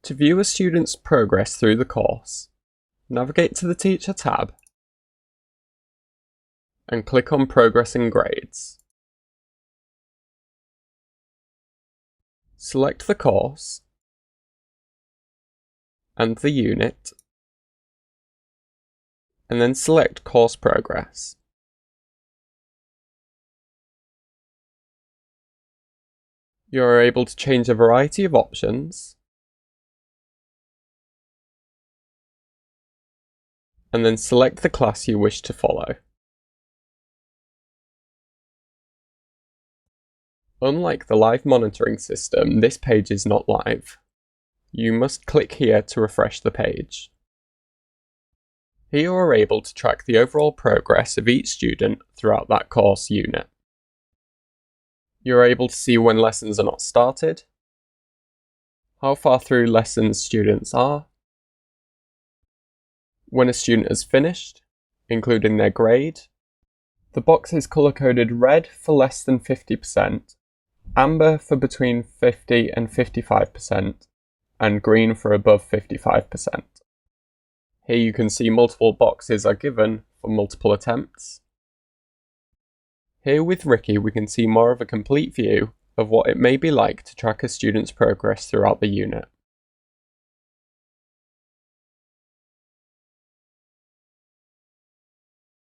To view a student's progress through the course, navigate to the Teacher tab and click on Progress and Grades. Select the course and the unit, and then select Course Progress. You are able to change a variety of options, and then select the class you wish to follow. Unlike the live monitoring system, this page is not live. You must click here to refresh the page. Here you are able to track the overall progress of each student throughout that course unit. You are able to see when lessons are not started, how far through lessons students are, when a student has finished, including their grade. The box is colour-coded red for less than 50%, amber for between 50 and 55%, and green for above 55%. Here you can see multiple boxes are given for multiple attempts. Here with Ricky we can see more of a complete view of what it may be like to track a student's progress throughout the unit.